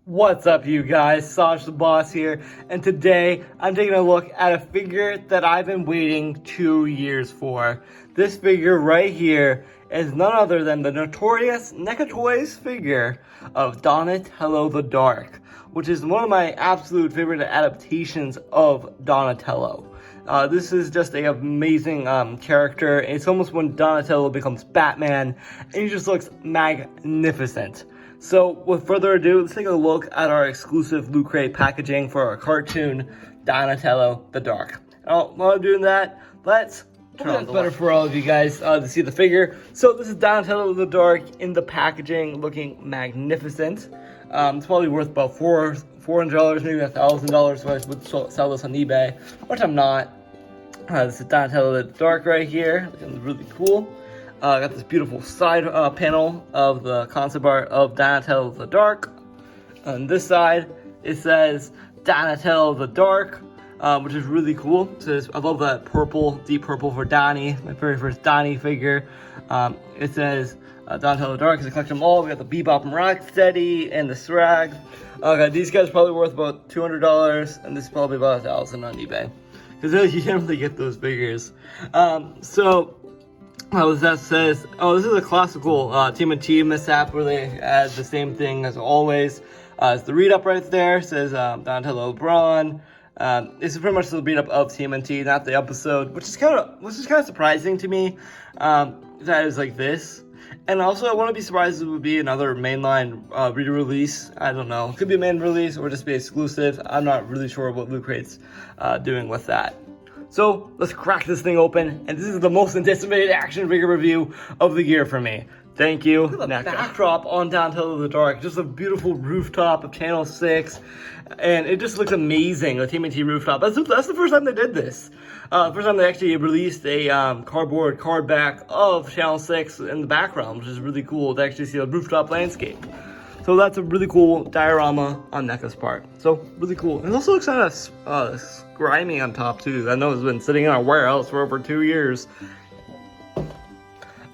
What's up, you guys? Saj the Boss here, and today I'm taking a look at a figure that I've been waiting 2 years for. This figure right here is none other than the notorious Neca Toys figure of Donatello the Dark, which is one of my absolute favorite adaptations of Donatello. This is just an amazing character. It's almost when Donatello becomes Batman, and he just looks magnificent. So, with further ado, let's take a look at our exclusive Loot Crate packaging for our cartoon, Donatello the Dark. While I'm doing that, let's turn on the better for all of you guys to see the figure. So, this is Donatello the Dark in the packaging, looking magnificent. It's probably worth about $400, maybe $1,000 if I would sell this on eBay, which I'm not. This is Donatello the Dark right here, looking really cool. Got this beautiful side panel of the concept art of Donatello the Dark. On this side, it says Donatello the Dark, which is really cool. It says, I love that purple, deep purple for Donnie, my very first Donnie figure. It says Donatello the Dark is a collection of all. We got the Bebop and Rocksteady and the Srag. Okay, these guys are probably worth about $200, and this is probably about $1,000 on eBay. Because you can't really get those figures. That says, this is a classical TMNT mishap where they add the same thing as always. It's the read-up right there. It says Donatello LeBron. This is pretty much the read-up of TMNT, not the episode, which is kind of surprising to me. That is like this. And also, I wouldn't be surprised if it would be another mainline re-release. I don't know. It could be a main release or just be exclusive. I'm not really sure what Loot Crate's doing with that. So, let's crack this thing open, and this is the most anticipated action figure review of the year for me. Thank you. Look at the backdrop on Donatello the Dark, just a beautiful rooftop of Channel 6, and it just looks amazing, the TMNT rooftop. That's the first time they did this. First time they actually released a cardboard card back of Channel 6 in the background, which is really cool to actually see a rooftop landscape. So that's a really cool diorama on NECA's part. So, really cool. It also looks kind of grimy on top, too. I know it's been sitting in our warehouse for over 2 years.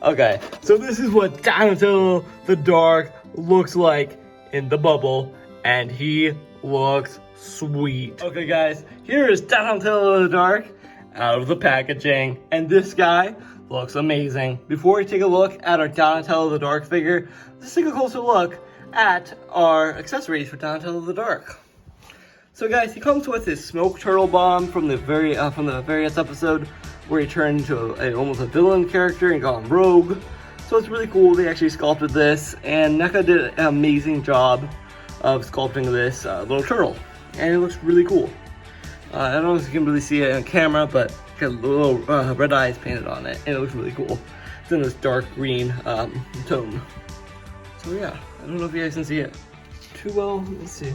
Okay, so this is what Donatello the Dark looks like in the bubble, and he looks sweet. Okay, guys, here is Donatello the Dark out of the packaging, and this guy looks amazing. Before we take a look at our Donatello the Dark figure, let's take a closer look at our accessories for Donatello the Dark. So guys, he comes with his smoke turtle bomb from the various episode where he turned into almost a villain character and got him rogue. So it's really cool. They actually sculpted this, and NECA did an amazing job of sculpting this little turtle, and it looks really cool. I don't know if you can really see it on camera, but it's got little red eyes painted on it, and it looks really cool. It's in this dark green tone. So yeah, I don't know if you guys can see it too well. Let's see.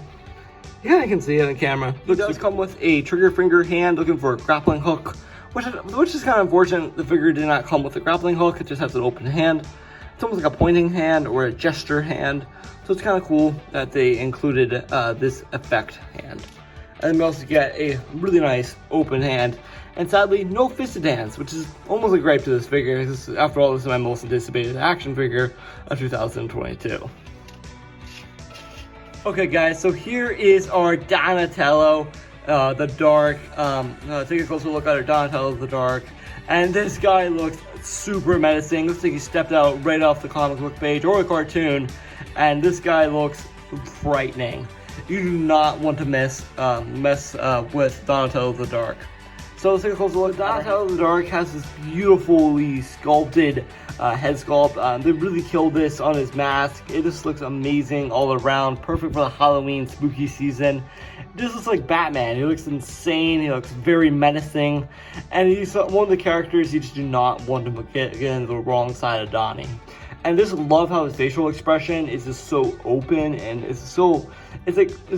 Yeah, I can see it on camera. It does come with a trigger finger hand looking for a grappling hook, which is kind of unfortunate. The figure did not come with a grappling hook. It just has an open hand. It's almost like a pointing hand or a gesture hand. So it's kind of cool that they included this effect hand. And then we also get a really nice open hand. And sadly, no fisted hands, which is almost a gripe to this figure. After all, this is my most anticipated action figure of 2022. Okay, guys, so here is our Donatello the Dark. Take a closer look at our Donatello the Dark. And this guy looks super menacing. Looks like he stepped out right off the comic book page or a cartoon. And this guy looks frightening. You do not want to mess with Donatello the Dark. So let's take a closer look. Donatello the Dark has this beautifully sculpted head sculpt. They really killed this on his mask. It just looks amazing all around. Perfect for the Halloween spooky season. It just looks like Batman. He looks insane. He looks very menacing. And he's one of the characters you just do not want to get into the wrong side of Donnie. And I just love how his facial expression is just so open, and it's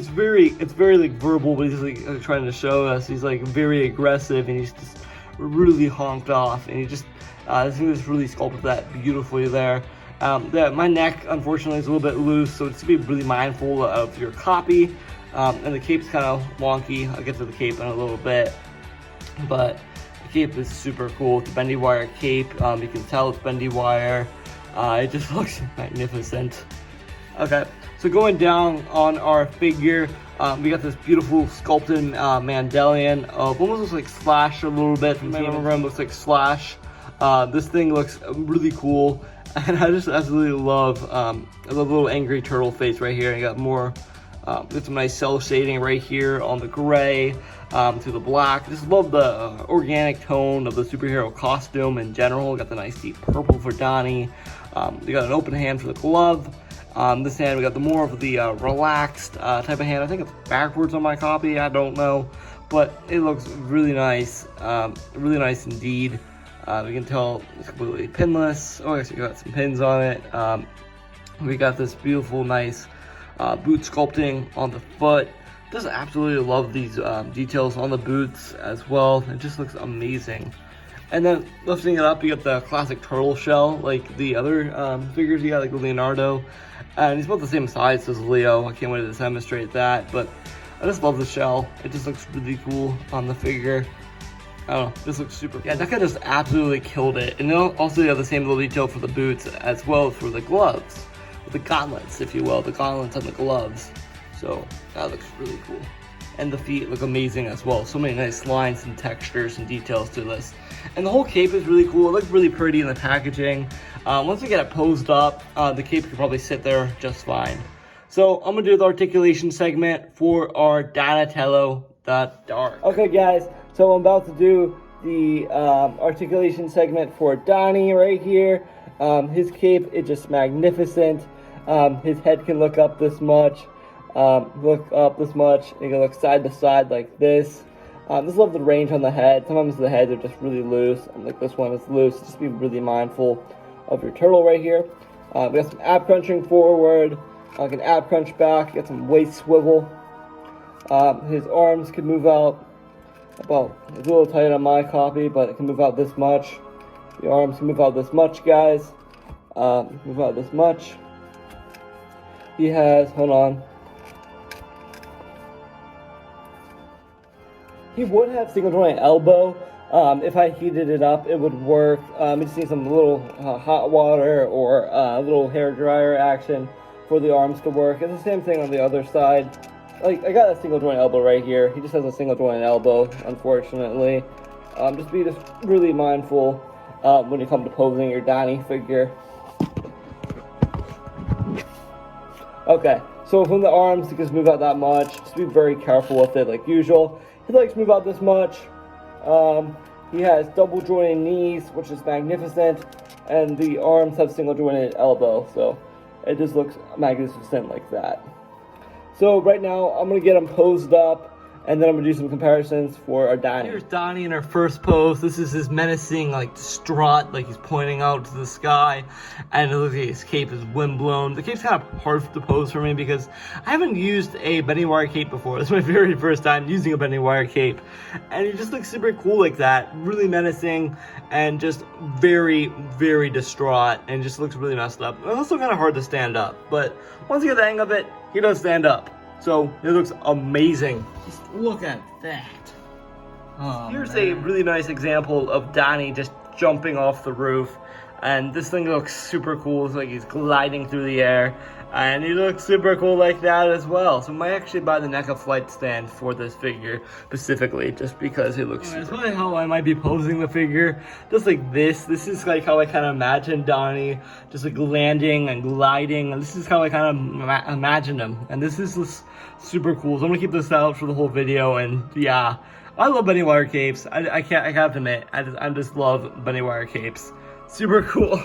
very like verbal, but he's like trying to show us he's like very aggressive, and he's just really honked off, and he just I think it's really sculpted that beautifully there. My neck unfortunately is a little bit loose, so just be really mindful of your copy. And the cape's kind of wonky. I'll get to the cape in a little bit, but the cape is super cool. It's a bendy wire cape. You can tell it's bendy wire. It just looks magnificent. Okay, so So going down on our figure, we got this beautiful sculpted Mandalorian. Almost looks like Slash a little bit. From TMNT looks like Slash. This thing looks really cool, and I just absolutely love the little angry turtle face right here. You got more, got some nice cell shading right here on the gray to the black. Just love the organic tone of the superhero costume in general. Got the nice deep purple for Donnie. We got an open hand for the glove. This hand, we got the more of the relaxed type of hand. I think it's backwards on my copy, I don't know. But it looks really nice indeed. You can tell it's completely pinless. Oh, I guess you got some pins on it. We got this beautiful, nice boot sculpting on the foot. Just absolutely love these details on the boots as well. It just looks amazing. And then lifting it up, you got the classic turtle shell, like the other figures you got, like Leonardo. And he's about the same size as Leo. I can't wait to demonstrate that, but I just love the shell. It just looks really cool on the figure. I don't know, this looks super cool. Yeah, Neca just absolutely killed it. And then also you have the same little detail for the boots as well as for the gloves. The gauntlets, if you will, the gauntlets on the gloves. So that looks really cool. And the feet look amazing as well. So many nice lines and textures and details to this. And the whole cape is really cool. It looks really pretty in the packaging. Once we get it posed up, the cape could probably sit there just fine. So I'm gonna do the articulation segment for our Donatello the Dark. Okay guys, so I'm about to do the articulation segment for Donnie right here. His cape is just magnificent. His head can look up this much. Look up this much. You can look side to side like this. Just love the range on the head. Sometimes the heads are just really loose. Like this one is loose. Just be really mindful of your turtle right here. We got some ab crunching forward. Like an ab crunch back. You got some waist swivel. His arms can move out about, it's a little tight on my copy, but it can move out this much. The arms can move out this much, guys. Move out this much. He has, hold on. He would have single joint elbow. If I heated it up, it would work. You just need some little hot water or a little hair dryer action for the arms to work. It's the same thing on the other side. Like, I got a single joint elbow right here. He just has a single joint elbow, unfortunately. Just be really mindful when you come to posing your Donnie figure. Okay, so from the arms, you just move out that much. Just be very careful with it, like usual. His legs move out this much. He has double jointed knees, which is magnificent, and the arms have single jointed elbow, so it just looks magnificent like that. So right now, I'm gonna get him posed up, and then I'm gonna do some comparisons for our Donnie. Here's Donnie in her first pose. This is his menacing, like, strut, like he's pointing out to the sky, and it looks like his cape is windblown. The cape's kind of hard to pose for me because I haven't used a bending wire cape before. This is my very first time using a bending wire cape, and it just looks super cool like that. Really menacing, and just very, very distraught, and just looks really messed up. It's also kind of hard to stand up, but once you get the hang of it, he does stand up. So it looks amazing. Just look at that. Oh, here's a really nice example of Donnie just jumping off the roof. And this thing looks super cool. It's like he's gliding through the air. And he looks super cool like that as well. So I might actually buy the Neca flight stand for this figure specifically, just because it looks That's probably how I might be posing the figure. Just like this. This is like how I kind of imagine Donnie just like landing and gliding. And this is how I kind of imagine him. And this is just super cool. So I'm gonna keep this out for the whole video. And yeah, I love bending wire capes. I have to admit, I just love bending wire capes. Super cool.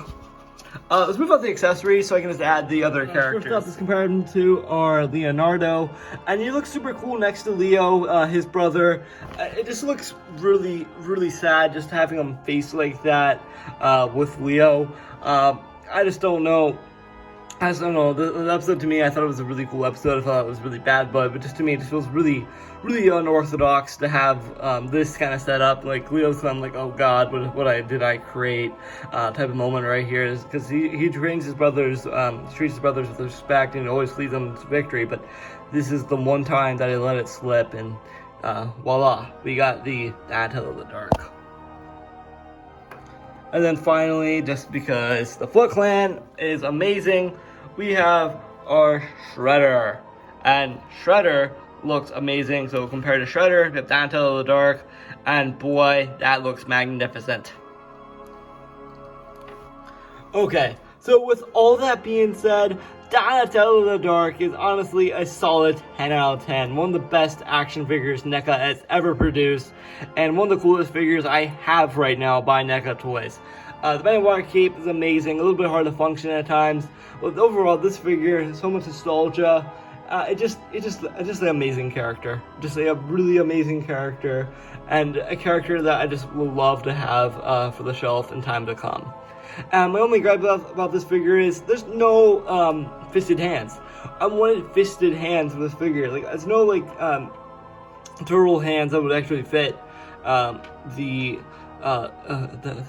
Let's move on to the accessories so I can just add the other characters. First up is compared to our Leonardo, and he looks super cool next to Leo, his brother. It just looks really, really sad just having him face like that with Leo. I just don't know. The episode to me, I thought it was a really cool episode. I thought it was really bad, but just to me, it just feels really, really unorthodox to have this kind of setup. Like Leo's, I'm like, oh God, what did I create? Type of moment right here is because he trains his brothers, treats his brothers with respect, and always leads them to victory. But this is the one time that I let it slip, and voila, we got the Donatello the Dark. And then finally, just because the Foot Clan is amazing, we have are Shredder. And Shredder looks amazing. So compared to Shredder, we have Donatello in the Dark, and boy, that looks magnificent. Okay, so with all that being said, Donatello in the Dark is honestly a solid 10 out of 10. One of the best action figures NECA has ever produced, and one of the coolest figures I have right now by NECA Toys. The Bending Water Cape is amazing, a little bit hard to function at times, but overall this figure has so much nostalgia. It's just an amazing character. Just a really amazing character, and a character that I just would love to have for the shelf in time to come. My only gripe about this figure is there's no fisted hands. I wanted fisted hands with this figure. Like, there's no like turtle hands that would actually fit the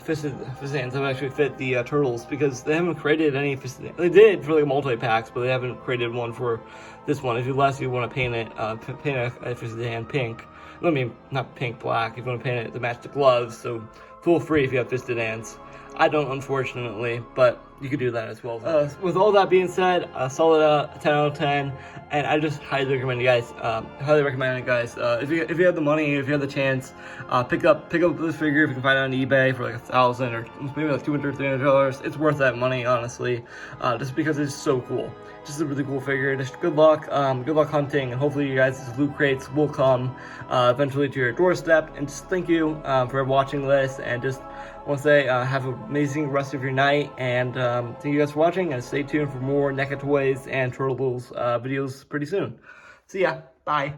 fisted hands that would actually fit the turtles, because they haven't created any fisted hands. They did for like multi-packs, but they haven't created one for this one. Unless you want to paint it, paint a fisted hand pink. I mean, not pink, black. If you want to paint it to match the gloves, so feel free if you have fisted hands. I don't, unfortunately, but you could do that as well. With all that being said, a solid 10 out of 10, and I just highly recommend you guys. If you have the money, if you have the chance, pick up this figure if you can find it on eBay for like $1,000 or maybe like $200, $300. It's worth that money, honestly, just because it's so cool. Just a really cool figure. Just good luck hunting, and hopefully you guys' loot crates will come eventually to your doorstep. And just thank you for watching this, and just want to say have an amazing rest of your night, and thank you guys for watching, and stay tuned for more NECA Toys and Turtles videos pretty soon. See ya. Bye.